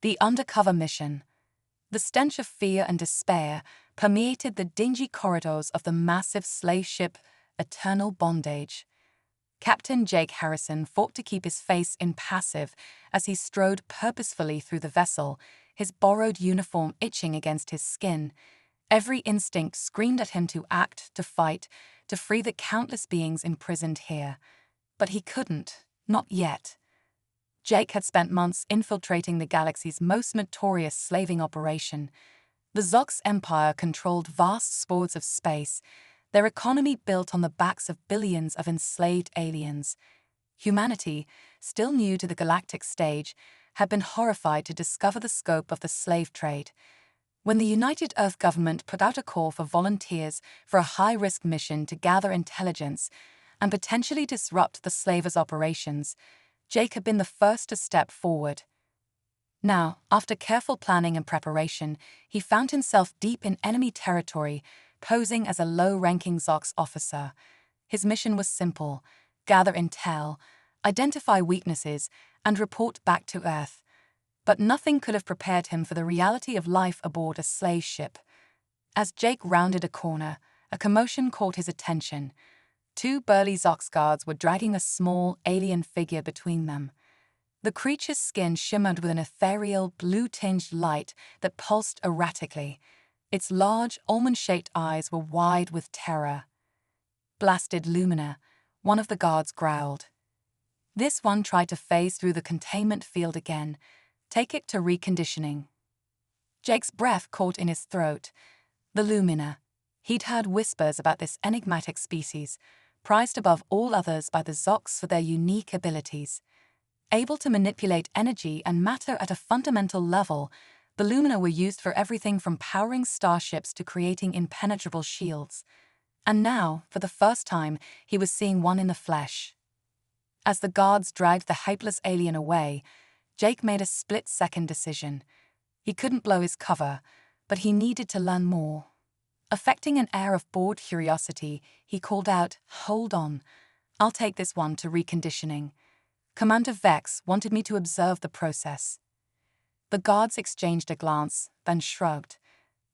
The undercover mission. The stench of fear and despair permeated the dingy corridors of the massive slave ship Eternal Bondage. Captain Jake Harrison fought to keep his face impassive as he strode purposefully through the vessel, his borrowed uniform itching against his skin. Every instinct screamed at him to act, to fight, to free the countless beings imprisoned here. But he couldn't, not yet. Jake had spent months infiltrating the galaxy's most notorious slaving operation. The Zox Empire controlled vast swaths of space, their economy built on the backs of billions of enslaved aliens. Humanity, still new to the galactic stage, had been horrified to discover the scope of the slave trade. When the United Earth government put out a call for volunteers for a high-risk mission to gather intelligence and potentially disrupt the slavers' operations, Jake had been the first to step forward. Now, after careful planning and preparation, he found himself deep in enemy territory, posing as a low-ranking Zox officer. His mission was simple: gather intel, identify weaknesses, and report back to Earth. But nothing could have prepared him for the reality of life aboard a slave ship. As Jake rounded a corner, a commotion caught his attention. Two burly Zox guards were dragging a small, alien figure between them. The creature's skin shimmered with an ethereal, blue-tinged light that pulsed erratically. Its large, almond-shaped eyes were wide with terror. "Blasted Lumina," one of the guards growled. This one tried to phase through the containment field again. "Take it to reconditioning." Jake's breath caught in his throat. The Lumina. He'd heard whispers about this enigmatic species, prized above all others by the Zox for their unique abilities. Able to manipulate energy and matter at a fundamental level, the Lumina were used for everything from powering starships to creating impenetrable shields. And now, for the first time, he was seeing one in the flesh. As the guards dragged the helpless alien away, Jake made a split-second decision. He couldn't blow his cover, but he needed to learn more. Affecting an air of bored curiosity, he called out, "Hold on. I'll take this one to reconditioning. Commander Vex wanted me to observe the process." The guards exchanged a glance, then shrugged.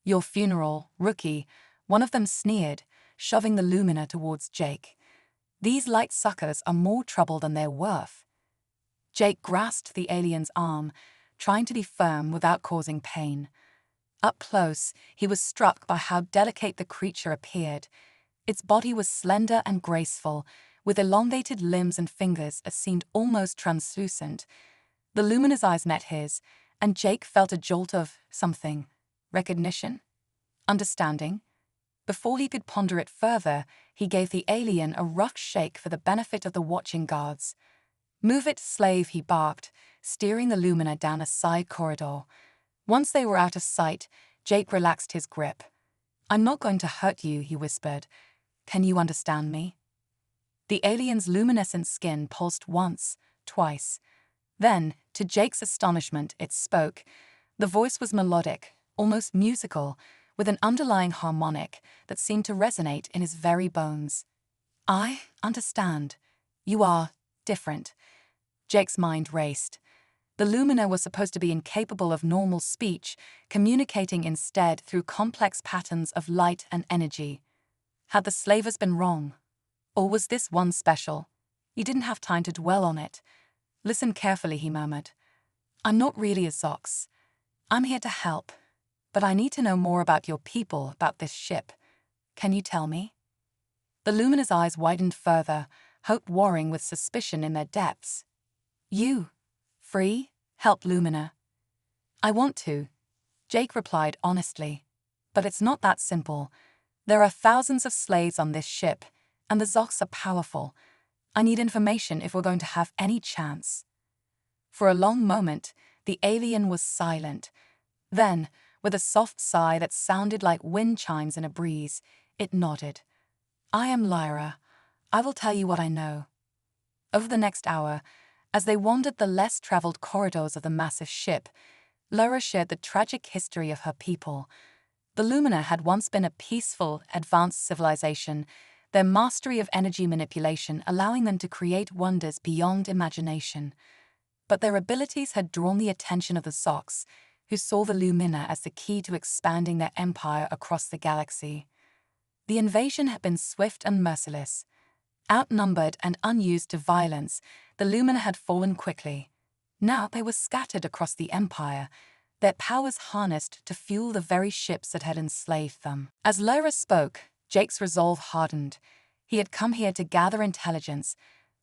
"Your funeral, rookie," one of them sneered, shoving the Lumina towards Jake. "These light suckers are more trouble than they're worth." Jake grasped the alien's arm, trying to be firm without causing pain. Up close, he was struck by how delicate the creature appeared. Its body was slender and graceful, with elongated limbs and fingers that seemed almost translucent. The Lumina's eyes met his, and Jake felt a jolt of something. Recognition? Understanding? Before he could ponder it further, he gave the alien a rough shake for the benefit of the watching guards. "Move it, slave," he barked, steering the Lumina down a side corridor. Once they were out of sight, Jake relaxed his grip. "I'm not going to hurt you," he whispered. "Can you understand me?" The alien's luminescent skin pulsed once, twice. Then, to Jake's astonishment, it spoke. The voice was melodic, almost musical, with an underlying harmonic that seemed to resonate in his very bones. "I understand. You are different." Jake's mind raced. The Lumina was supposed to be incapable of normal speech, communicating instead through complex patterns of light and energy. Had the slavers been wrong? Or was this one special? He didn't have time to dwell on it. "Listen carefully," he murmured. "I'm not really a Zox. I'm here to help, but I need to know more about your people, about this ship. Can you tell me?" The Lumina's eyes widened further, hope warring with suspicion in their depths. "You? Free? Help Lumina." "I want to," Jake replied honestly. "But it's not that simple. There are thousands of slaves on this ship, and the Zox are powerful. I need information if we're going to have any chance." For a long moment, the alien was silent. Then, with a soft sigh that sounded like wind chimes in a breeze, it nodded. "I am Lyra. I will tell you what I know." Over the next hour, as they wandered the less-traveled corridors of the massive ship, Lyra shared the tragic history of her people. The Lumina had once been a peaceful, advanced civilization, their mastery of energy manipulation allowing them to create wonders beyond imagination. but their abilities had drawn the attention of the Zocs, who saw the Lumina as the key to expanding their empire across the galaxy. The invasion had been swift and merciless. Outnumbered and unused to violence, the Lumina had fallen quickly. Now they were scattered across the empire, their powers harnessed to fuel the very ships that had enslaved them. As Lyra spoke, Jake's resolve hardened. He had come here to gather intelligence,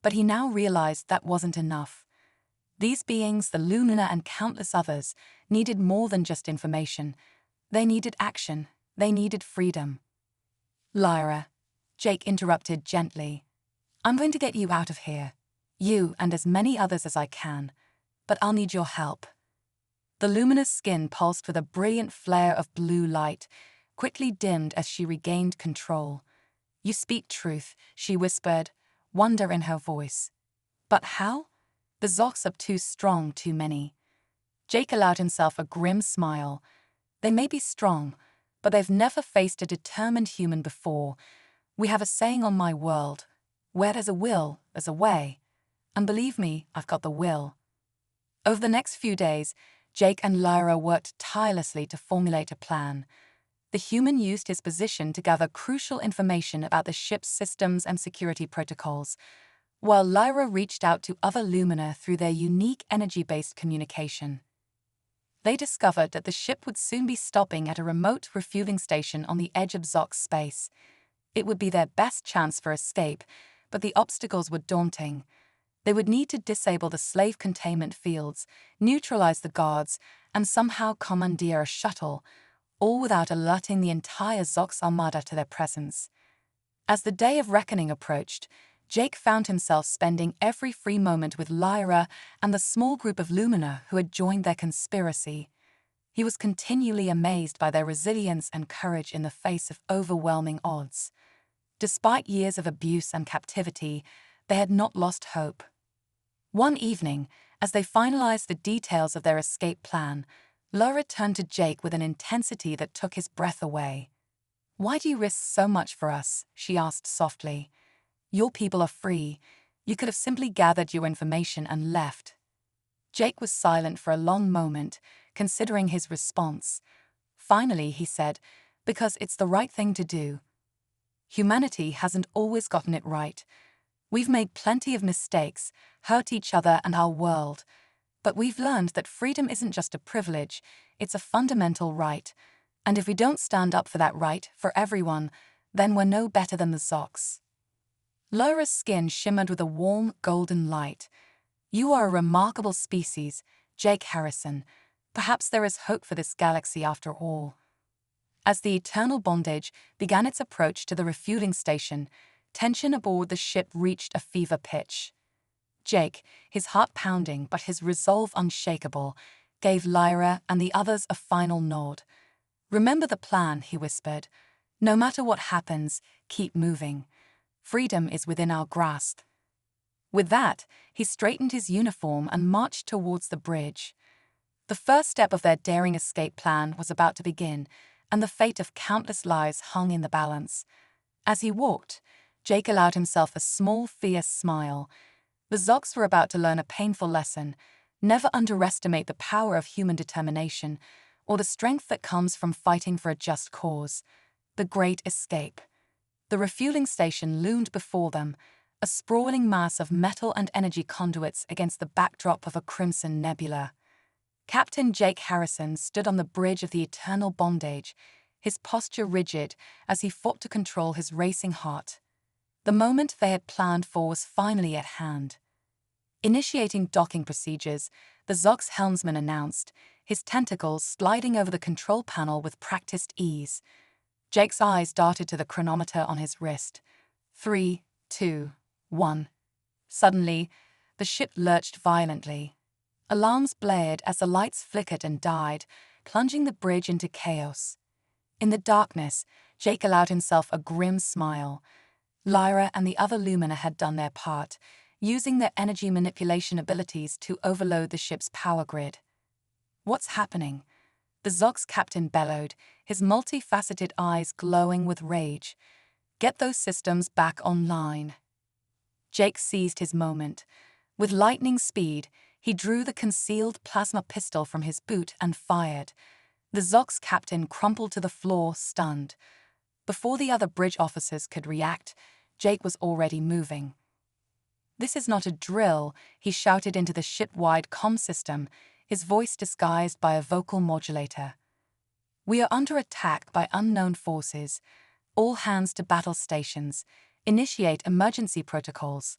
but he now realized that wasn't enough. These beings, the Lumina and countless others, needed more than just information. They needed action. They needed freedom. Lyra, Jake interrupted gently. I'm going to get you out of here. You and as many others as I can. But I'll need your help. The luminous skin pulsed with a brilliant flare of blue light, quickly dimmed as she regained control. You speak truth, she whispered, wonder in her voice. But how? The Zocs are too strong, too many. Jake allowed himself a grim smile. They may be strong, but they've never faced a determined human before. We have a saying on my world, where there's a will, there's a way. And believe me, I've got the will. Over the next few days, Jake and Lyra worked tirelessly to formulate a plan. The human used his position to gather crucial information about the ship's systems and security protocols, while Lyra reached out to other Lumina through their unique energy-based communication. They discovered that the ship would soon be stopping at a remote refueling station on the edge of Zoc space. It would be their best chance for escape, but the obstacles were daunting. They would need to disable the slave containment fields, neutralize the guards, and somehow commandeer a shuttle, all without alerting the entire Zocs armada to their presence. As the day of reckoning approached, Jake found himself spending every free moment with Lyra and the small group of Lumina who had joined their conspiracy. He was continually amazed by their resilience and courage in the face of overwhelming odds. Despite years of abuse and captivity, they had not lost hope. One evening, as they finalized the details of their escape plan, Lyra turned to Jake with an intensity that took his breath away. "Why do you risk so much for us?" she asked softly. "Your people are free. You could have simply gathered your information and left." Jake was silent for a long moment, considering his response. Finally, he said, "Because it's the right thing to do. Humanity hasn't always gotten it right. We've made plenty of mistakes, hurt each other and our world. But we've learned that freedom isn't just a privilege, it's a fundamental right. And if we don't stand up for that right, for everyone, then we're no better than the Zocs." Lyra's skin shimmered with a warm, golden light. "You are a remarkable species, Jake Harrison. Perhaps there is hope for this galaxy after all." As the Eternal Bondage began its approach to the refueling station, tension aboard the ship reached a fever pitch. Jake, his heart pounding but his resolve unshakable, gave Lyra and the others a final nod. "Remember the plan," he whispered. "No matter what happens, keep moving. Freedom is within our grasp." With that, he straightened his uniform and marched towards the bridge. The first step of their daring escape plan was about to begin, and the fate of countless lives hung in the balance. As he walked, Jake allowed himself a small, fierce smile. The Zocs were about to learn a painful lesson. Never underestimate the power of human determination, or the strength that comes from fighting for a just cause. The Great Escape. The refueling station loomed before them, a sprawling mass of metal and energy conduits against the backdrop of a crimson nebula. Captain Jake Harrison stood on the bridge of the Eternal Bondage, his posture rigid as he fought to control his racing heart. The moment they had planned for was finally at hand. Initiating docking procedures, the Zocs helmsman announced, his tentacles sliding over the control panel with practiced ease. Jake's eyes darted to the chronometer on his wrist. 3, 2, 1. Suddenly, the ship lurched violently. Alarms blared as the lights flickered and died, plunging the bridge into chaos. In the darkness, Jake allowed himself a grim smile. Lyra and the other Lumina had done their part, using their energy manipulation abilities to overload the ship's power grid. "What's happening?" the Zocs captain bellowed, his multifaceted eyes glowing with rage. "Get those systems back online." Jake seized his moment. With lightning speed, He drew the concealed plasma pistol from his boot and fired. The Zox captain crumpled to the floor, stunned. Before the other bridge officers could react, Jake was already moving. "This is not a drill," he shouted into the ship-wide comm system, his voice disguised by a vocal modulator. "We are under attack by unknown forces. All hands to battle stations. Initiate emergency protocols."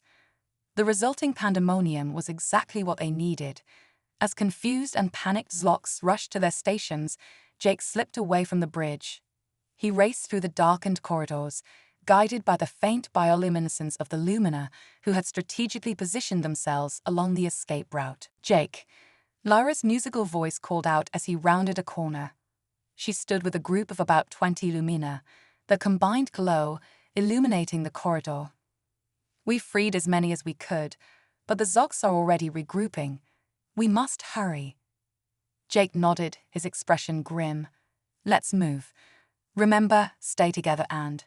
The resulting pandemonium was exactly what they needed. As confused and panicked Zlox rushed to their stations, Jake slipped away from the bridge. He raced through the darkened corridors, guided by the faint bioluminescence of the Lumina, who had strategically positioned themselves along the escape route. "Jake," Lyra's musical voice called out as he rounded a corner. She stood with a group of about 20 Lumina, their combined glow illuminating the corridor. "We freed as many as we could, but the Zox are already regrouping. We must hurry." Jake nodded, his expression grim. "Let's move. Remember, stay together and—"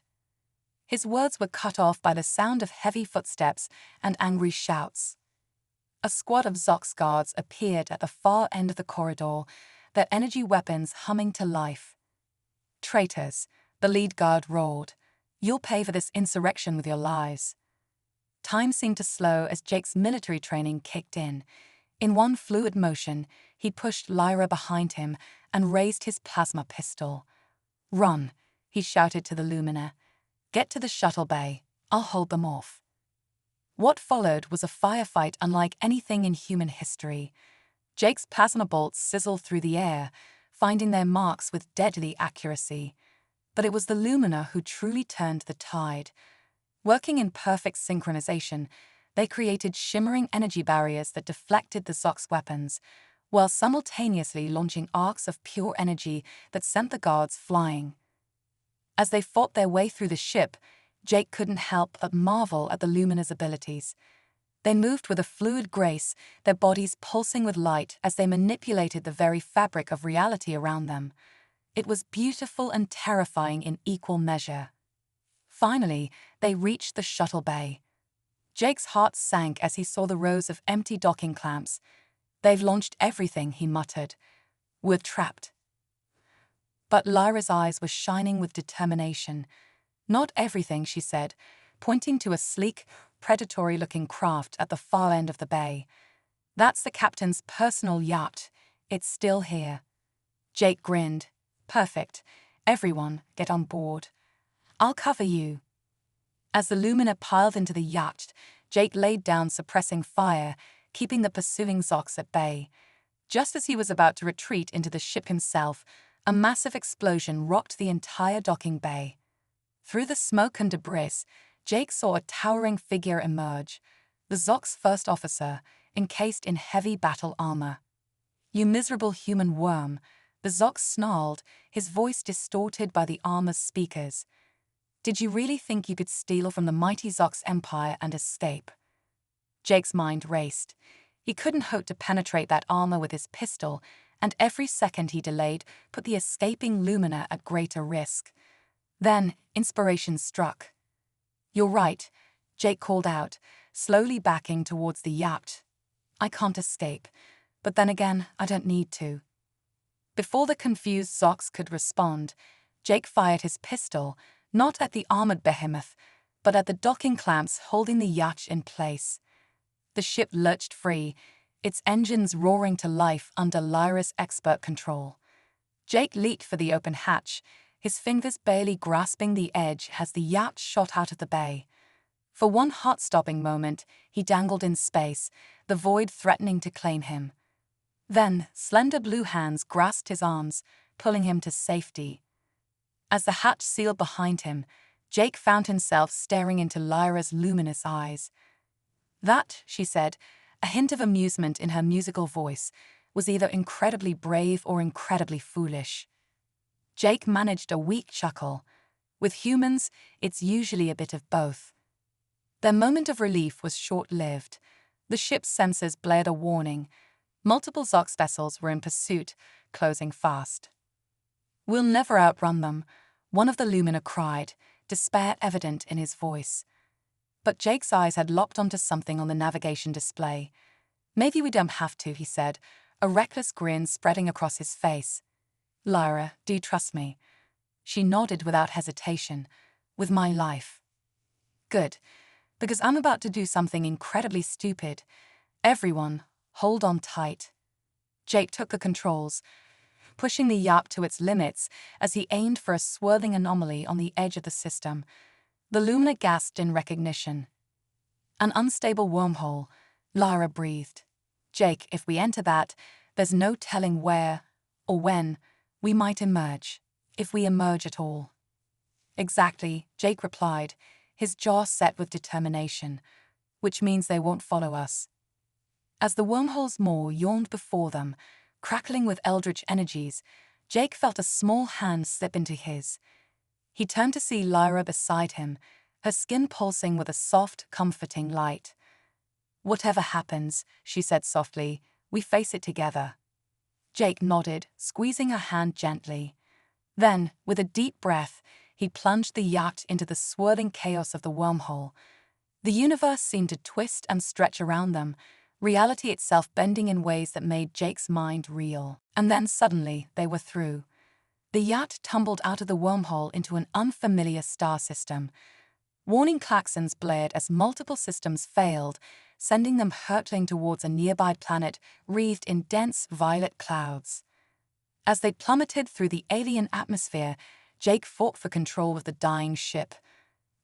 His words were cut off by the sound of heavy footsteps and angry shouts. A squad of Zox guards appeared at the far end of the corridor, their energy weapons humming to life. "Traitors," the lead guard roared. "You'll pay for this insurrection with your lives." Time seemed to slow as Jake's military training kicked in. In one fluid motion, he pushed Lyra behind him and raised his plasma pistol. "Run," he shouted to the Lumina. "Get to the shuttle bay. I'll hold them off." What followed was a firefight unlike anything in human history. Jake's plasma bolts sizzled through the air, finding their marks with deadly accuracy. But it was the Lumina who truly turned the tide. Working in perfect synchronization, they created shimmering energy barriers that deflected the Zox weapons, while simultaneously launching arcs of pure energy that sent the guards flying. As they fought their way through the ship, Jake couldn't help but marvel at the Lumina's abilities. They moved with a fluid grace, their bodies pulsing with light as they manipulated the very fabric of reality around them. It was beautiful and terrifying in equal measure. Finally, they reached the shuttle bay. Jake's heart sank as he saw the rows of empty docking clamps. "They've launched everything," he muttered. "We're trapped." But Lyra's eyes were shining with determination. "Not everything," she said, pointing to a sleek, predatory-looking craft at the far end of the bay. "That's the captain's personal yacht. It's still here." Jake grinned. "Perfect. Everyone, get on board. I'll cover you." As the Lumina piled into the yacht, Jake laid down suppressing fire, keeping the pursuing Zox at bay. Just as he was about to retreat into the ship himself, a massive explosion rocked the entire docking bay. Through the smoke and debris, Jake saw a towering figure emerge, the Zox first officer, encased in heavy battle armor. "You miserable human worm," the Zox snarled, his voice distorted by the armor's speakers. "Did you really think you could steal from the mighty Zox Empire and escape?" Jake's mind raced. He couldn't hope to penetrate that armor with his pistol, and every second he delayed put the escaping Lumina at greater risk. Then, inspiration struck. "You're right," Jake called out, slowly backing towards the yacht. "I can't escape, but then again, I don't need to." Before the confused Zox could respond, Jake fired his pistol, not at the armored behemoth, but at the docking clamps holding the yacht in place. The ship lurched free, its engines roaring to life under Lyra's expert control. Jake leaped for the open hatch, his fingers barely grasping the edge as the yacht shot out of the bay. For one heart-stopping moment, he dangled in space, the void threatening to claim him. Then, slender blue hands grasped his arms, pulling him to safety. As the hatch sealed behind him, Jake found himself staring into Lyra's luminous eyes. "That," she said, a hint of amusement in her musical voice, "was either incredibly brave or incredibly foolish." Jake managed a weak chuckle. With humans, it's usually a bit of both. Their moment of relief was short-lived. The ship's sensors blared a warning. Multiple Zox vessels were in pursuit, closing fast. "We'll never outrun them," one of the Lumina cried, despair evident in his voice. But Jake's eyes had locked onto something on the navigation display. Maybe we don't have to, he said, a reckless grin spreading across his face. Lyra, do you trust me? She nodded without hesitation. With my life. Good, because I'm about to do something incredibly stupid. Everyone, hold on tight. Jake took the controls, pushing the yacht to its limits as he aimed for a swirling anomaly on the edge of the system. The Lumina gasped in recognition. An unstable wormhole, Lyra breathed. Jake, if we enter that, there's no telling where or when we might emerge, if we emerge at all. Exactly, Jake replied, his jaw set with determination, which means they won't follow us. As the wormhole's maw yawned before them, crackling with eldritch energies, Jake felt a small hand slip into his. He turned to see Lyra beside him, her skin pulsing with a soft, comforting light. Whatever happens, she said softly, we face it together. Jake nodded, squeezing her hand gently. Then, with a deep breath, he plunged the yacht into the swirling chaos of the wormhole. The universe seemed to twist and stretch around them, reality itself bending in ways that made Jake's mind reel. And then suddenly, they were through. The yacht tumbled out of the wormhole into an unfamiliar star system. Warning klaxons blared as multiple systems failed, sending them hurtling towards a nearby planet wreathed in dense violet clouds. As they plummeted through the alien atmosphere, Jake fought for control of the dying ship.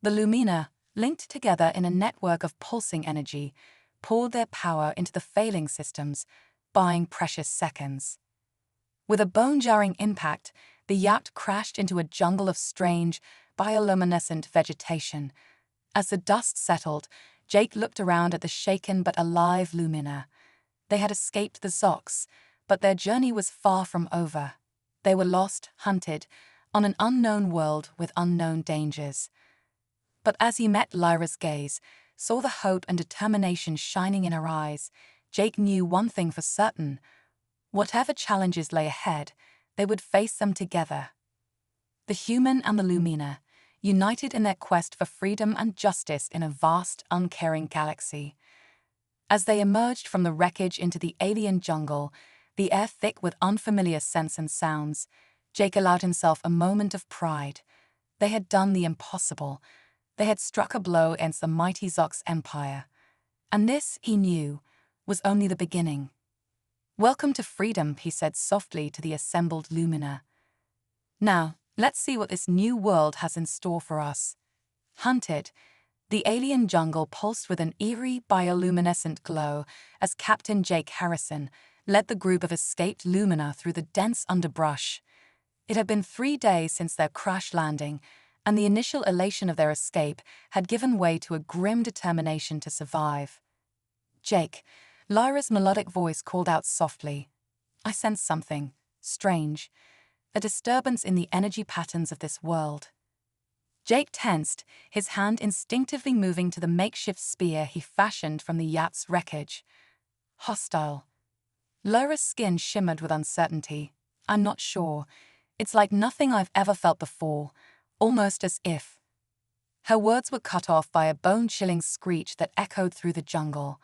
The Lumina, linked together in a network of pulsing energy, poured their power into the failing systems, buying precious seconds. With a bone-jarring impact, the yacht crashed into a jungle of strange, bioluminescent vegetation. As the dust settled, Jake looked around at the shaken but alive Lumina. They had escaped the Zox, but their journey was far from over. They were lost, hunted, on an unknown world with unknown dangers. But as he met Lyra's gaze, saw the hope and determination shining in her eyes, Jake knew one thing for certain. Whatever challenges lay ahead, they would face them together. The human and the Lumina, united in their quest for freedom and justice in a vast, uncaring galaxy. As they emerged from the wreckage into the alien jungle, the air thick with unfamiliar scents and sounds, Jake allowed himself a moment of pride. They had done the impossible. They had struck a blow against the mighty Zox Empire. And this, he knew, was only the beginning. Welcome to freedom, he said softly to the assembled Lumina. Now, let's see what this new world has in store for us. Hunted, the alien jungle pulsed with an eerie bioluminescent glow as Captain Jake Harrison led the group of escaped Lumina through the dense underbrush. It had been 3 days since their crash landing, and the initial elation of their escape had given way to a grim determination to survive. Jake, Lyra's melodic voice called out softly. I sense something strange, a disturbance in the energy patterns of this world. Jake tensed, his hand instinctively moving to the makeshift spear he fashioned from the yacht's wreckage. Hostile. Lyra's skin shimmered with uncertainty. I'm not sure. It's like nothing I've ever felt before, almost as if. Her words were cut off by a bone-chilling screech that echoed through the jungle.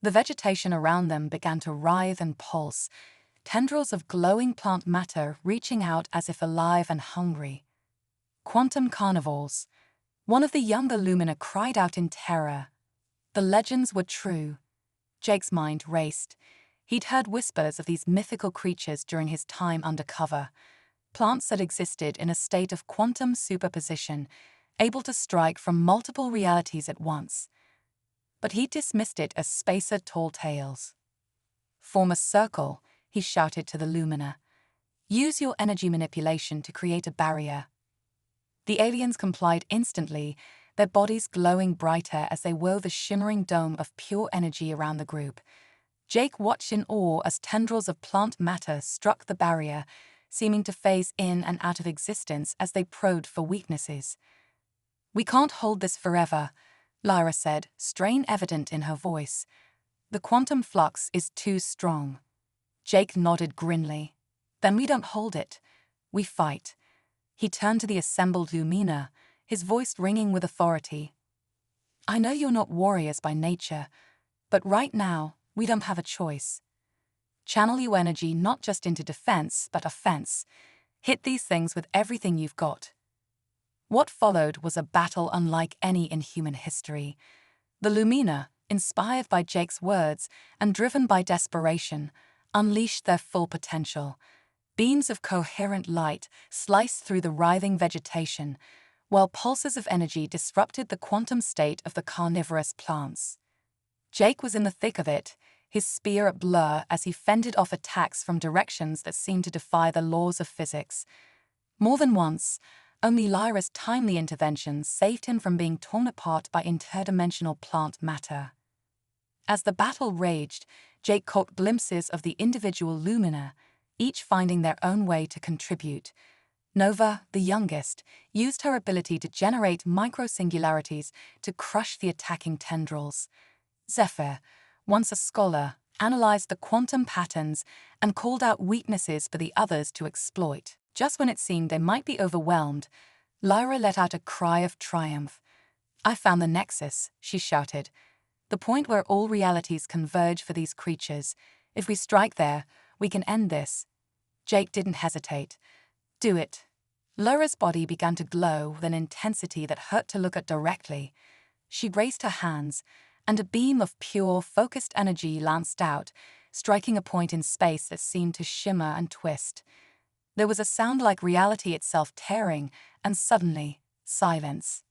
The vegetation around them began to writhe and pulse, tendrils of glowing plant matter reaching out as if alive and hungry. Quantum carnivores. One of the younger Lumina cried out in terror. The legends were true. Jake's mind raced. He'd heard whispers of these mythical creatures during his time undercover. Plants that existed in a state of quantum superposition, able to strike from multiple realities at once. But he dismissed it as spacer tall tales. Form a circle, he shouted to the Lumina. Use your energy manipulation to create a barrier. The aliens complied instantly, their bodies glowing brighter as they wove a shimmering dome of pure energy around the group. Jake watched in awe as tendrils of plant matter struck the barrier, seeming to phase in and out of existence as they probed for weaknesses. We can't hold this forever, Lyra said, strain evident in her voice. The quantum flux is too strong. Jake nodded grimly. Then we don't hold it. We fight. He turned to the assembled Lumina, his voice ringing with authority. I know you're not warriors by nature, but right now, We don't have a choice. Channel your energy not just into defense, but offense. Hit these things with everything you've got. What followed was a battle unlike any in human history. The Lumina, inspired by Jake's words and driven by desperation, unleashed their full potential. Beams of coherent light sliced through the writhing vegetation, while pulses of energy disrupted the quantum state of the carnivorous plants. Jake was in the thick of it, his spear at blur as he fended off attacks from directions that seemed to defy the laws of physics. More than once, only Lyra's timely interventions saved him from being torn apart by interdimensional plant matter. As the battle raged, Jake caught glimpses of the individual Lumina, each finding their own way to contribute. Nova, the youngest, used her ability to generate microsingularities to crush the attacking tendrils. Zephyr, once a scholar, analyzed the quantum patterns and called out weaknesses for the others to exploit. Just when it seemed they might be overwhelmed, Lyra let out a cry of triumph. "I found the nexus," she shouted. "The point where all realities converge for these creatures. If we strike there, we can end this." Jake didn't hesitate. "Do it." Lyra's body began to glow with an intensity that hurt to look at directly. She raised her hands, and a beam of pure, focused energy lanced out, striking a point in space that seemed to shimmer and twist. There was a sound like reality itself tearing, and suddenly, silence.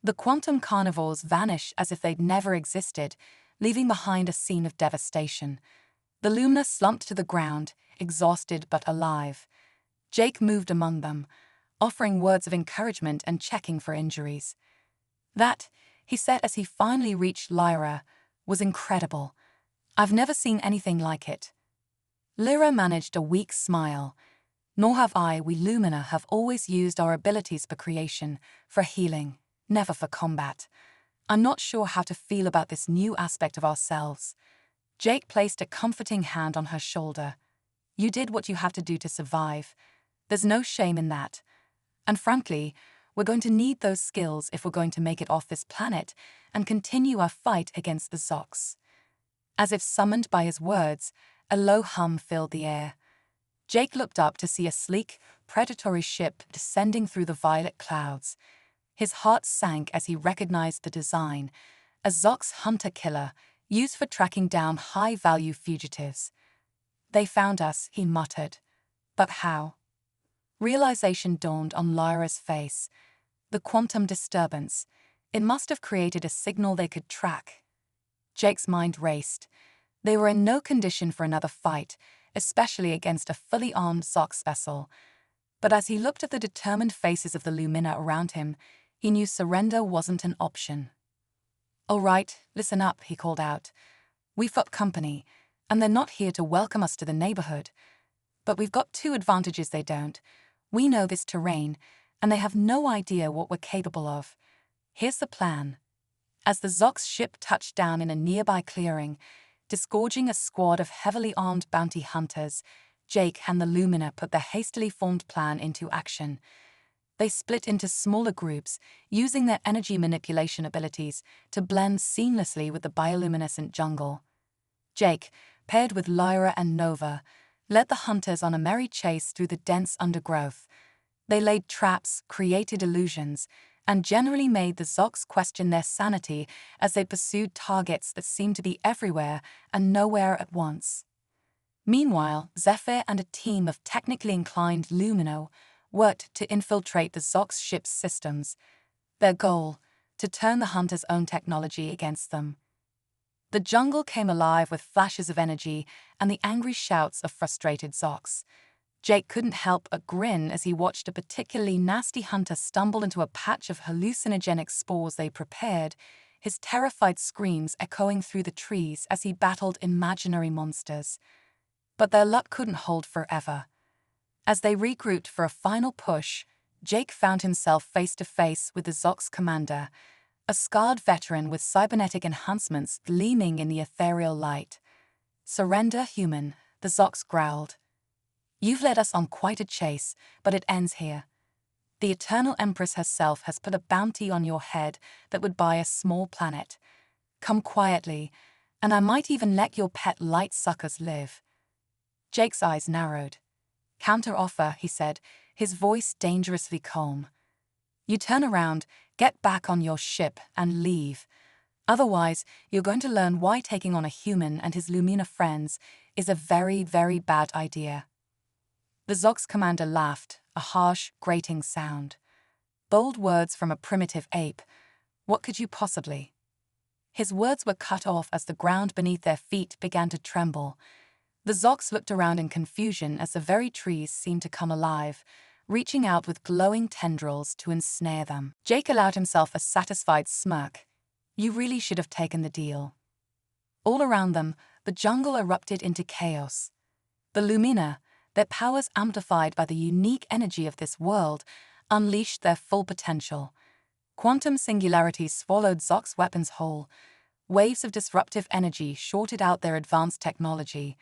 The quantum carnivores vanished as if they'd never existed, leaving behind a scene of devastation. The Lumina slumped to the ground, exhausted but alive. Jake moved among them, offering words of encouragement and checking for injuries. "That," he said as he finally reached Lyra, "was incredible. I've never seen anything like it." Lyra managed a weak smile. "Nor have I. We Lumina have always used our abilities for creation, for healing, never for combat. I'm not sure how to feel about this new aspect of ourselves." Jake placed a comforting hand on her shoulder. "You did what you have to do to survive. There's no shame in that. And frankly, we're going to need those skills if we're going to make it off this planet and continue our fight against the Zox." As if summoned by his words, a low hum filled the air. Jake looked up to see a sleek, predatory ship descending through the violet clouds. His heart sank as he recognized the design, a Zox hunter-killer used for tracking down high-value fugitives. "They found us," he muttered. "But how?" Realization dawned on Lyra's face. The quantum disturbance. It must have created a signal they could track. Jake's mind raced. They were in no condition for another fight, especially against a fully armed Zox vessel. But as he looked at the determined faces of the Lumina around him, he knew surrender wasn't an option. "All right, listen up," he called out. "We've got company, and they're not here to welcome us to the neighborhood. But we've got two advantages they don't. We know this terrain, and they have no idea what we're capable of. Here's the plan." As the Zox ship touched down in a nearby clearing, disgorging a squad of heavily armed bounty hunters, Jake and the Lumina put their hastily formed plan into action. They split into smaller groups, using their energy manipulation abilities to blend seamlessly with the bioluminescent jungle. Jake, paired with Lyra and Nova, led the hunters on a merry chase through the dense undergrowth. They laid traps, created illusions, and generally made the Zox question their sanity as they pursued targets that seemed to be everywhere and nowhere at once. Meanwhile, Zephyr and a team of technically inclined Lumino worked to infiltrate the Zox ship's systems. Their goal, to turn the hunters' own technology against them. The jungle came alive with flashes of energy and the angry shouts of frustrated Zox. Jake couldn't help but grin as he watched a particularly nasty hunter stumble into a patch of hallucinogenic spores they prepared, his terrified screams echoing through the trees as he battled imaginary monsters. But their luck couldn't hold forever. As they regrouped for a final push, Jake found himself face to face with the Zox commander, a scarred veteran with cybernetic enhancements gleaming in the ethereal light. "Surrender, human," the Zox growled. "You've led us on quite a chase, but it ends here. The Eternal Empress herself has put a bounty on your head that would buy a small planet. Come quietly, And I might even let your pet light suckers live. Jake's eyes narrowed. Counter-offer, he said, his voice dangerously calm. You turn around, get back on your ship, and leave. Otherwise, you're going to learn why taking on a human and his Lumina friends is a very, very bad idea. The Zox commander laughed, a harsh, grating sound. Bold words from a primitive ape. What could you possibly? His words were cut off as the ground beneath their feet began to tremble. The Zox looked around in confusion as the very trees seemed to come alive, reaching out with glowing tendrils to ensnare them. Jake allowed himself a satisfied smirk. You really should have taken the deal. All around them, the jungle erupted into chaos. The Lumina, their powers amplified by the unique energy of this world, unleashed their full potential. Quantum singularities swallowed Zox weapons whole. Waves of disruptive energy shorted out their advanced technology.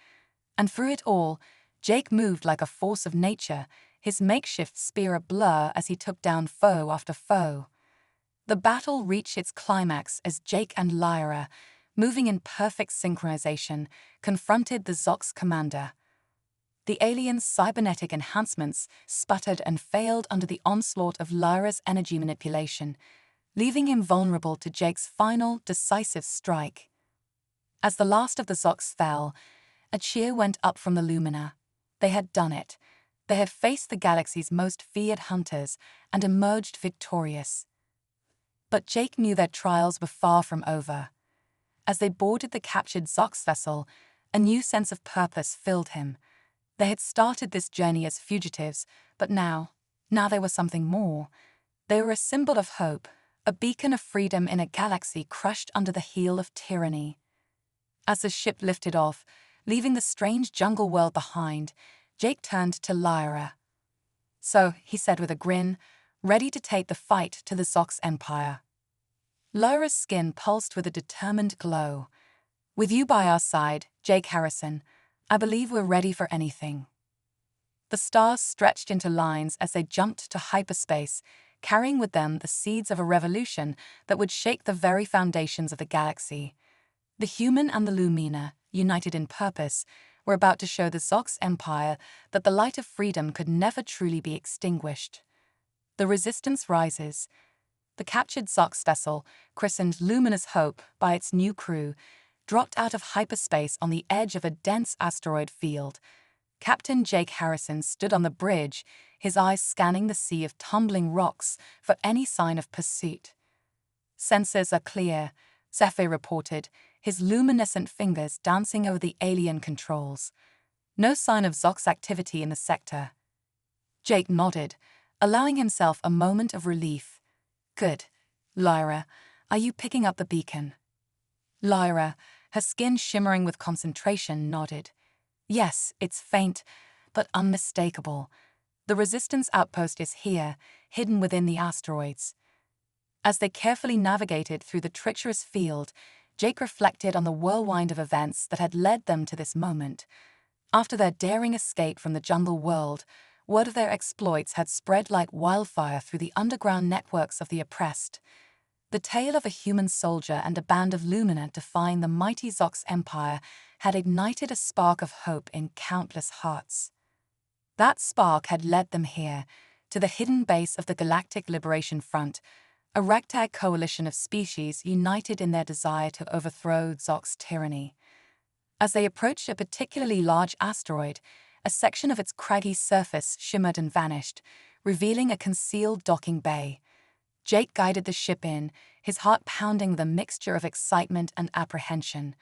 And through it all, Jake moved like a force of nature, his makeshift spear a blur as he took down foe after foe. The battle reached its climax as Jake and Lyra, moving in perfect synchronization, confronted the Zox commander. The alien's cybernetic enhancements sputtered and failed under the onslaught of Lyra's energy manipulation, leaving him vulnerable to Jake's final, decisive strike. As the last of the Zox fell, a cheer went up from the Lumina. They had done it. They had faced the galaxy's most feared hunters and emerged victorious. But Jake knew their trials were far from over. As they boarded the captured Zox vessel, a new sense of purpose filled him. They had started this journey as fugitives, but now they were something more. They were a symbol of hope, a beacon of freedom in a galaxy crushed under the heel of tyranny. As the ship lifted off, leaving the strange jungle world behind, Jake turned to Lyra. So, he said with a grin, ready to take the fight to the Zox Empire. Lyra's skin pulsed with a determined glow. With you by our side, Jake Harrison, I believe we're ready for anything. The stars stretched into lines as they jumped to hyperspace, carrying with them the seeds of a revolution that would shake the very foundations of the galaxy. The human and the Lumina, united in purpose, were about to show the Zox Empire that the light of freedom could never truly be extinguished. The resistance rises. The captured Zox vessel, christened Luminous Hope by its new crew, dropped out of hyperspace on the edge of a dense asteroid field. Captain Jake Harrison stood on the bridge, his eyes scanning the sea of tumbling rocks for any sign of pursuit. Sensors are clear, Sci-Fi reported, his luminescent fingers dancing over the alien controls. No sign of Zox activity in the sector. Jake nodded, allowing himself a moment of relief. Good. Lyra, are you picking up the beacon? Lyra, her skin shimmering with concentration, nodded. Yes, it's faint, but unmistakable. The resistance outpost is here, hidden within the asteroids. As they carefully navigated through the treacherous field, Jake reflected on the whirlwind of events that had led them to this moment. After their daring escape from the jungle world, word of their exploits had spread like wildfire through the underground networks of the oppressed. The tale of a human soldier and a band of Lumina defying the mighty Zox Empire had ignited a spark of hope in countless hearts. That spark had led them here, to the hidden base of the Galactic Liberation Front, a ragtag coalition of species united in their desire to overthrow Zox tyranny. As they approached a particularly large asteroid, a section of its craggy surface shimmered and vanished, revealing a concealed docking bay. Jake guided the ship in, his heart pounding with a mixture of excitement and apprehension.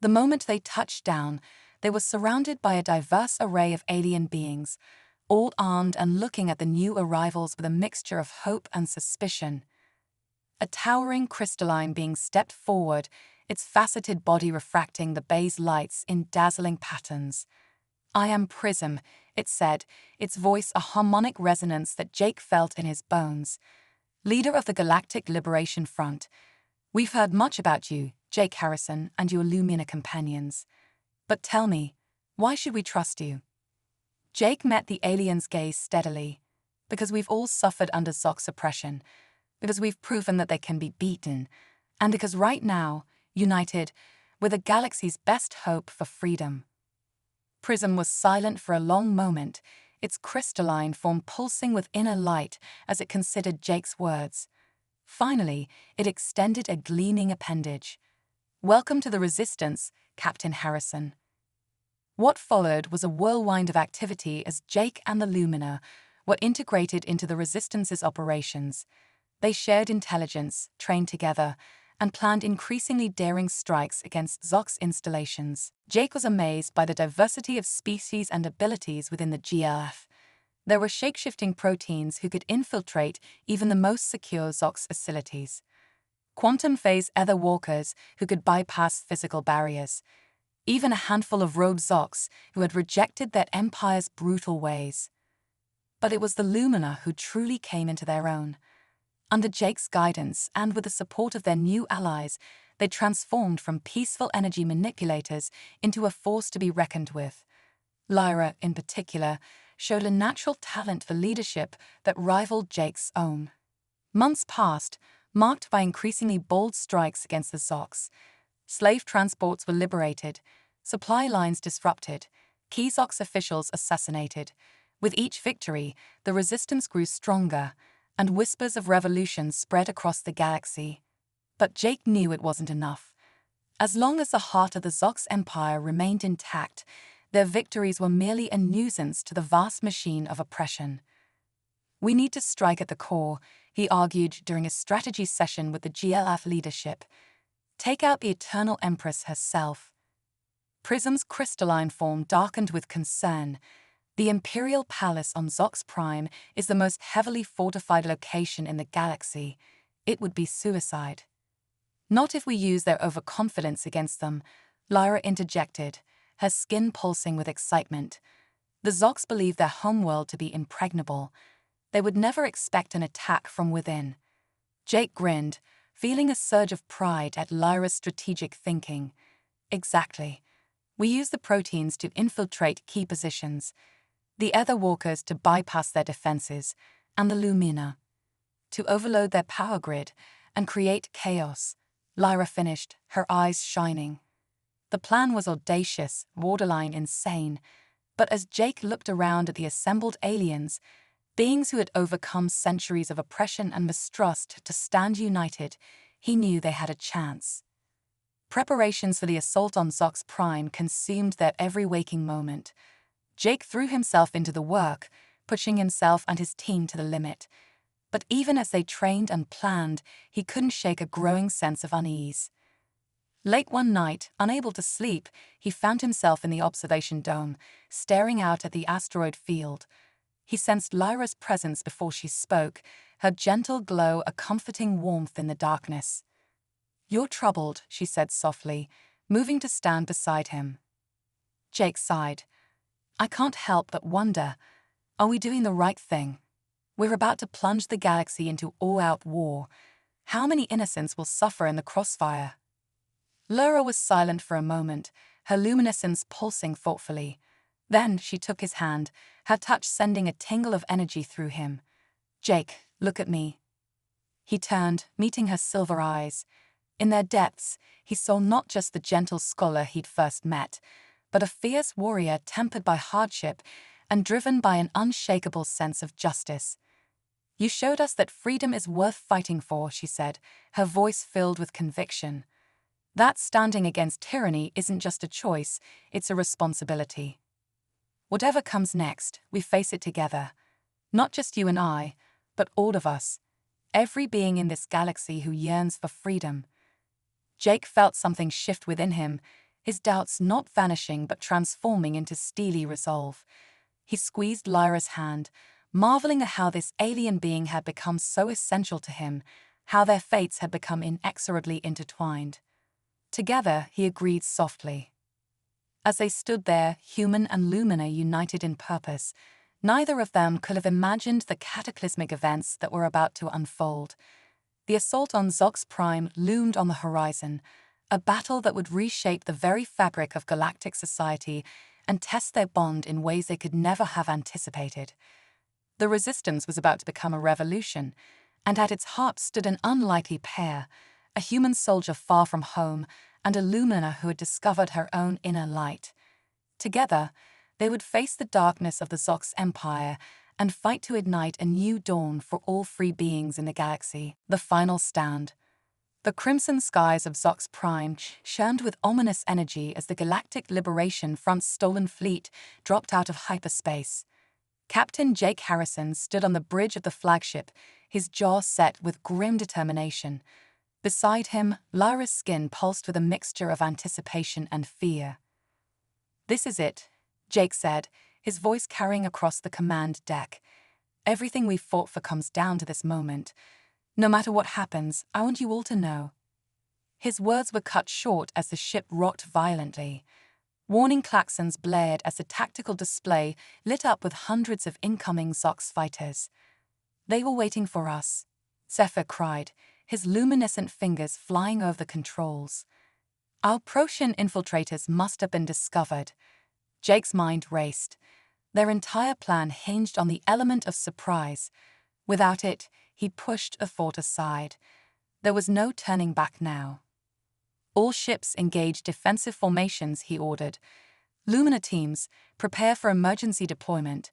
The moment they touched down, they were surrounded by a diverse array of alien beings, all armed and looking at the new arrivals with a mixture of hope and suspicion. A towering crystalline being stepped forward, its faceted body refracting the bay's lights in dazzling patterns. I am Prism, it said, its voice a harmonic resonance that Jake felt in his bones. Leader of the Galactic Liberation Front, we've heard much about you, Jake Harrison, and your Lumina companions. But tell me, why should we trust you? Jake met the alien's gaze steadily. Because we've all suffered under Zox oppression, because we've proven that they can be beaten, and because right now, united, were the galaxy's best hope for freedom. Prism was silent for a long moment, its crystalline form pulsing with inner light as it considered Jake's words. Finally, it extended a gleaming appendage. "Welcome to the Resistance, Captain Harrison." What followed was a whirlwind of activity as Jake and the Lumina were integrated into the Resistance's operations. They shared intelligence, trained together, and planned increasingly daring strikes against Zox installations. Jake was amazed by the diversity of species and abilities within the GLF. There were shape-shifting proteins who could infiltrate even the most secure Zox facilities. Quantum phase ether walkers who could bypass physical barriers. Even a handful of rogue Zox who had rejected their empire's brutal ways. But it was the Lumina who truly came into their own. Under Jake's guidance and with the support of their new allies, they transformed from peaceful energy manipulators into a force to be reckoned with. Lyra, in particular, showed a natural talent for leadership that rivaled Jake's own. Months passed, marked by increasingly bold strikes against the Zox. Slave transports were liberated, supply lines disrupted, key Zox officials assassinated. With each victory, the resistance grew stronger, and whispers of revolution spread across the galaxy. But Jake knew it wasn't enough. As long as the heart of the Zox Empire remained intact, their victories were merely a nuisance to the vast machine of oppression. "We need to strike at the core," he argued during a strategy session with the GLF leadership. "Take out the Eternal Empress herself." Prism's crystalline form darkened with concern. The Imperial Palace on Zox Prime is the most heavily fortified location in the galaxy. It would be suicide. "Not if we use their overconfidence against them," Lyra interjected, her skin pulsing with excitement. The Zox believed their homeworld to be impregnable. They would never expect an attack from within. Jake grinned, feeling a surge of pride at Lyra's strategic thinking. "Exactly. We use the proteins to infiltrate key positions, the Ether Walkers to bypass their defenses, and the Lumina to overload their power grid and create chaos," Lyra finished, her eyes shining. The plan was audacious, borderline insane, but as Jake looked around at the assembled aliens, beings who had overcome centuries of oppression and mistrust to stand united, he knew they had a chance. Preparations for the assault on Zox Prime consumed their every waking moment. Jake threw himself into the work, pushing himself and his team to the limit. But even as they trained and planned, he couldn't shake a growing sense of unease. Late one night, unable to sleep, he found himself in the observation dome, staring out at the asteroid field. He sensed Lyra's presence before she spoke, her gentle glow a comforting warmth in the darkness. "You're troubled," she said softly, moving to stand beside him. Jake sighed. "I can't help but wonder, are we doing the right thing? We're about to plunge the galaxy into all-out war. How many innocents will suffer in the crossfire?" Lyra was silent for a moment, her luminescence pulsing thoughtfully. Then she took his hand, her touch sending a tingle of energy through him. "Jake, look at me." He turned, meeting her silver eyes. In their depths, he saw not just the gentle scholar he'd first met, but a fierce warrior tempered by hardship and driven by an unshakable sense of justice. "You showed us that freedom is worth fighting for," she said, her voice filled with conviction. "That standing against tyranny isn't just a choice, it's a responsibility. Whatever comes next, we face it together. Not just you and I, but all of us. Every being in this galaxy who yearns for freedom." Jake felt something shift within him, his doubts not vanishing but transforming into steely resolve. He squeezed Lyra's hand, marveling at how this alien being had become so essential to him, how their fates had become inexorably intertwined. Together, he agreed softly. As they stood there, human and Lumina united in purpose, neither of them could have imagined the cataclysmic events that were about to unfold. The assault on Zox Prime loomed on the horizon, a battle that would reshape the very fabric of galactic society and test their bond in ways they could never have anticipated. The resistance was about to become a revolution, and at its heart stood an unlikely pair, a human soldier far from home and a Lumina who had discovered her own inner light. Together, they would face the darkness of the Zox Empire and fight to ignite a new dawn for all free beings in the galaxy. The final stand. The crimson skies of Zox Prime churned with ominous energy as the Galactic Liberation Front's stolen fleet dropped out of hyperspace. Captain Jake Harrison stood on the bridge of the flagship, his jaw set with grim determination. Beside him, Lyra's skin pulsed with a mixture of anticipation and fear. "This is it," Jake said, his voice carrying across the command deck. "Everything we've fought for comes down to this moment. No matter what happens, I want you all to know." His words were cut short as the ship rocked violently. Warning klaxons blared as the tactical display lit up with hundreds of incoming Zox fighters. "They were waiting for us," Zephyr cried, his luminescent fingers flying over the controls. "Our Protean infiltrators must have been discovered." Jake's mind raced. Their entire plan hinged on the element of surprise. Without it, he pushed a thought aside. There was no turning back now. "All ships engage defensive formations," he ordered. "Lumina teams, prepare for emergency deployment.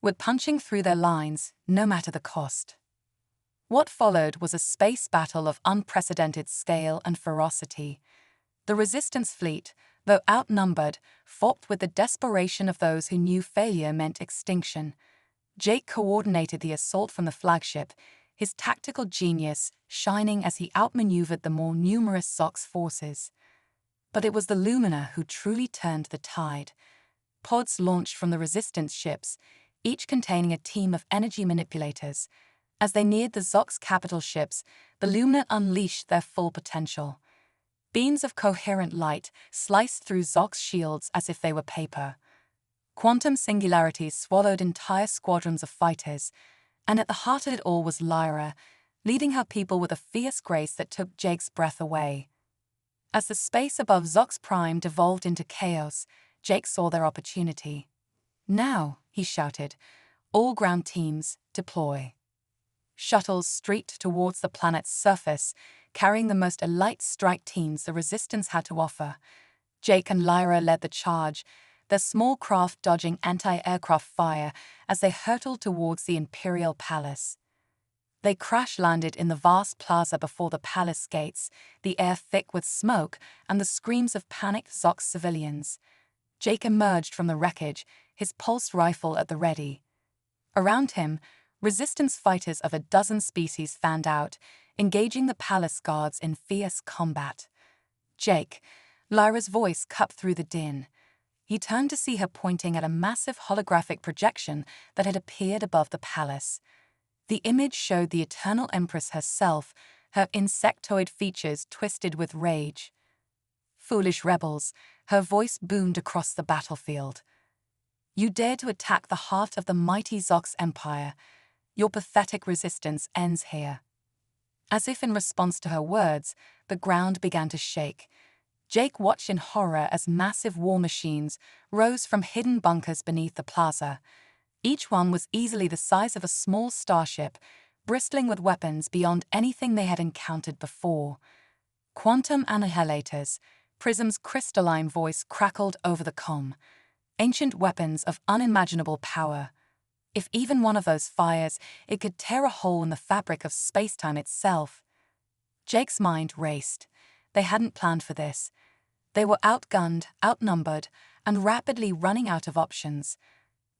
We're punching through their lines, no matter the cost." What followed was a space battle of unprecedented scale and ferocity. The Resistance fleet, though outnumbered, fought with the desperation of those who knew failure meant extinction. Jake coordinated the assault from the flagship, his tactical genius shining as he outmaneuvered the more numerous Zox forces. But it was the Lumina who truly turned the tide. Pods launched from the Resistance ships, each containing a team of energy manipulators. As they neared the Zox capital ships, the Lumina unleashed their full potential. Beams of coherent light sliced through Zox shields as if they were paper. Quantum singularities swallowed entire squadrons of fighters, and at the heart of it all was Lyra, leading her people with a fierce grace that took Jake's breath away. As the space above Zox Prime devolved into chaos, Jake saw their opportunity. "Now," he shouted, "all ground teams, deploy." Shuttles streaked towards the planet's surface, carrying the most elite strike teams the Resistance had to offer. Jake and Lyra led the charge, their small craft dodging anti-aircraft fire as they hurtled towards the Imperial Palace. They crash-landed in the vast plaza before the palace gates, the air thick with smoke and the screams of panicked Zox civilians. Jake emerged from the wreckage, his pulse rifle at the ready. Around him, Resistance fighters of a dozen species fanned out, engaging the palace guards in fierce combat. "Jake," Lyra's voice cut through the din. He turned to see her pointing at a massive holographic projection that had appeared above the palace. The image showed the Eternal Empress herself, her insectoid features twisted with rage. "Foolish rebels," her voice boomed across the battlefield. "You dare to attack the heart of the mighty Zox Empire. Your pathetic resistance ends here." As if in response to her words, the ground began to shake. Jake watched in horror as massive war machines rose from hidden bunkers beneath the plaza. Each one was easily the size of a small starship, bristling with weapons beyond anything they had encountered before. "Quantum annihilators," Prism's crystalline voice crackled over the comm. "Ancient weapons of unimaginable power. If even one of those fires, it could tear a hole in the fabric of space-time itself." Jake's mind raced. They hadn't planned for this. They were outgunned, outnumbered, and rapidly running out of options.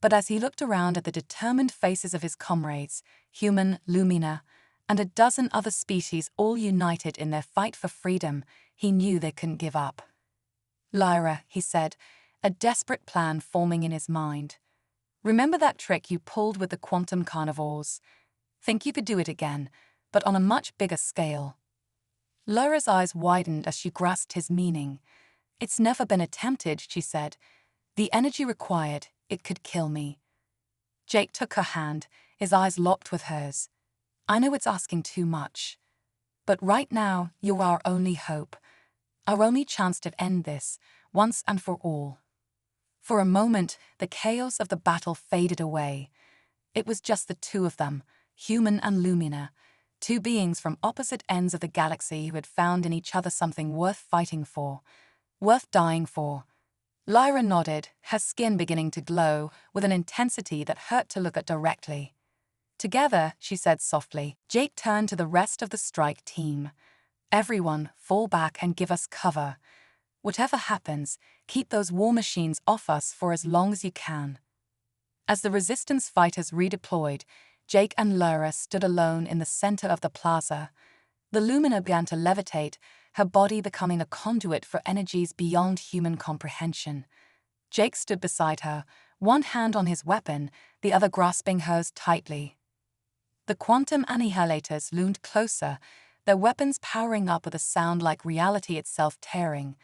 But as he looked around at the determined faces of his comrades, human, Lumina, and a dozen other species all united in their fight for freedom, he knew they couldn't give up. "Lyra," he said, a desperate plan forming in his mind. "Remember that trick you pulled with the quantum carnivores? Think you could do it again, but on a much bigger scale?" Lyra's eyes widened as she grasped his meaning. "It's never been attempted," she said. "The energy required, it could kill me." Jake took her hand, his eyes locked with hers. "I know it's asking too much. But right now, you're our only hope. Our only chance to end this, once and for all." For a moment, the chaos of the battle faded away. It was just the two of them, human and Lumina, two beings from opposite ends of the galaxy who had found in each other something worth fighting for, worth dying for. Lyra nodded, her skin beginning to glow with an intensity that hurt to look at directly. "Together," she said softly. Jake turned to the rest of the strike team. "Everyone, fall back and give us cover. Whatever happens, keep those war machines off us for as long as you can." As the resistance fighters redeployed, Jake and Lyra stood alone in the center of the plaza. The Lumina began to levitate, her body becoming a conduit for energies beyond human comprehension. Jake stood beside her, one hand on his weapon, the other grasping hers tightly. The quantum annihilators loomed closer, their weapons powering up with a sound like reality itself tearing.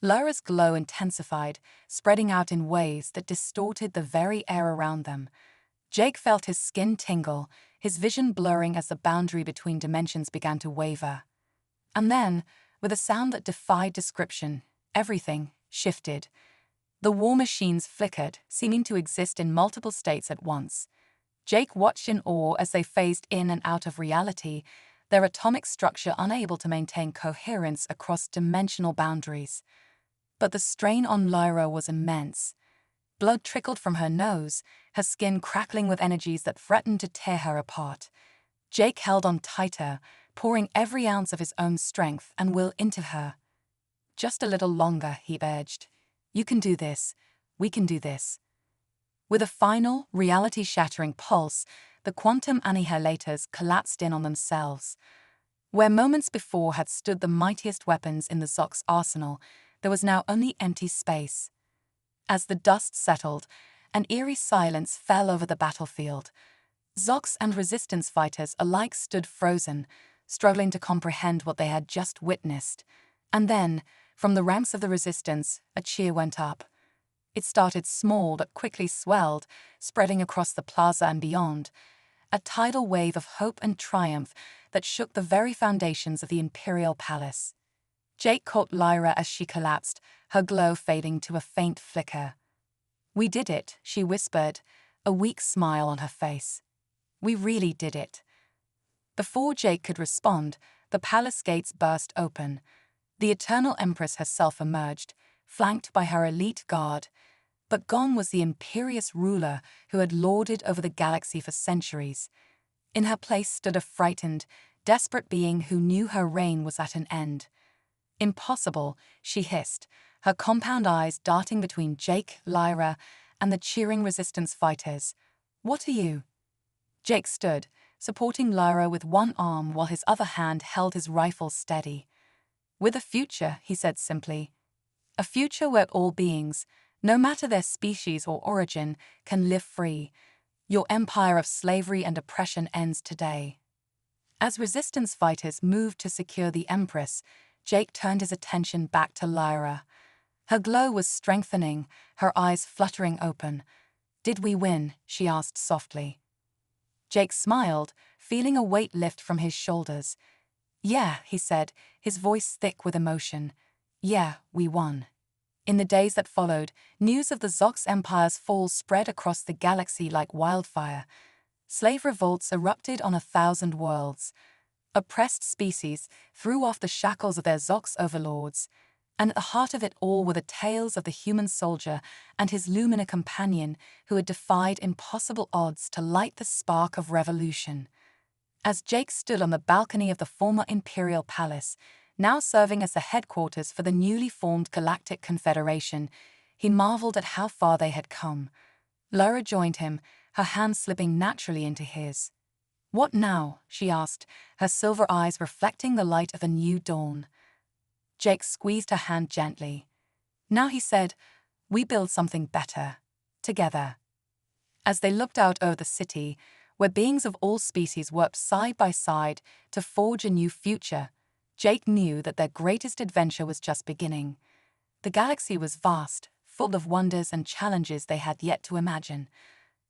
Lyra's glow intensified, spreading out in ways that distorted the very air around them. Jake felt his skin tingle, his vision blurring as the boundary between dimensions began to waver. And then, with a sound that defied description, everything shifted. The war machines flickered, seeming to exist in multiple states at once. Jake watched in awe as they phased in and out of reality, their atomic structure unable to maintain coherence across dimensional boundaries. But the strain on Lyra was immense. Blood trickled from her nose, her skin crackling with energies that threatened to tear her apart. Jake held on tighter, pouring every ounce of his own strength and will into her. "Just a little longer," he urged. "You can do this. We can do this." With a final, reality-shattering pulse, the quantum annihilators collapsed in on themselves. Where moments before had stood the mightiest weapons in the Zox arsenal, there was now only empty space. As the dust settled, an eerie silence fell over the battlefield. Zox and resistance fighters alike stood frozen, struggling to comprehend what they had just witnessed. And then, from the ranks of the resistance, a cheer went up. It started small but quickly swelled, spreading across the plaza and beyond, a tidal wave of hope and triumph that shook the very foundations of the Imperial Palace. Jake caught Lyra as she collapsed, her glow fading to a faint flicker. "We did it," she whispered, a weak smile on her face. "We really did it." Before Jake could respond, the palace gates burst open. The Eternal Empress herself emerged, flanked by her elite guard. But gone was the imperious ruler who had lorded over the galaxy for centuries. In her place stood a frightened, desperate being who knew her reign was at an end. "Impossible," she hissed, her compound eyes darting between Jake, Lyra, and the cheering resistance fighters. "What are you?" Jake stood, supporting Lyra with one arm while his other hand held his rifle steady. "With a future," he said simply. "A future where all beings, no matter their species or origin, can live free. Your empire of slavery and oppression ends today." As resistance fighters moved to secure the Empress, Jake turned his attention back to Lyra. Her glow was strengthening, her eyes fluttering open. "Did we win?" she asked softly. Jake smiled, feeling a weight lift from his shoulders. "Yeah," he said, his voice thick with emotion. "Yeah, we won." In the days that followed, news of the Zox Empire's fall spread across the galaxy like wildfire. Slave revolts erupted on 1,000 worlds. Oppressed species threw off the shackles of their Zox overlords. And at the heart of it all were the tales of the human soldier and his Lumina companion who had defied impossible odds to light the spark of revolution. As Jake stood on the balcony of the former Imperial Palace, now serving as the headquarters for the newly formed Galactic Confederation, he marveled at how far they had come. Lyra joined him, her hand slipping naturally into his. "What now?" she asked, her silver eyes reflecting the light of a new dawn. Jake squeezed her hand gently. "Now," he said, "we build something better. Together." As they looked out over the city, where beings of all species worked side by side to forge a new future, Jake knew that their greatest adventure was just beginning. The galaxy was vast, full of wonders and challenges they had yet to imagine.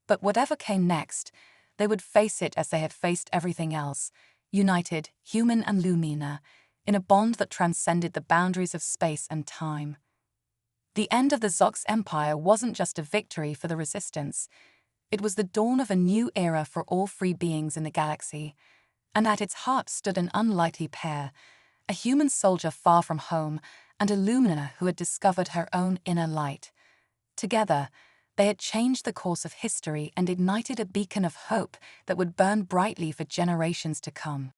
But whatever came next, they would face it as they had faced everything else, united, human and Lumina, in a bond that transcended the boundaries of space and time. The end of the Zox Empire wasn't just a victory for the Resistance. It was the dawn of a new era for all free beings in the galaxy. and at its heart stood an unlikely pair, a human soldier far from home and a lumina who had discovered her own inner light. Together, they had changed the course of history and ignited a beacon of hope that would burn brightly for generations to come.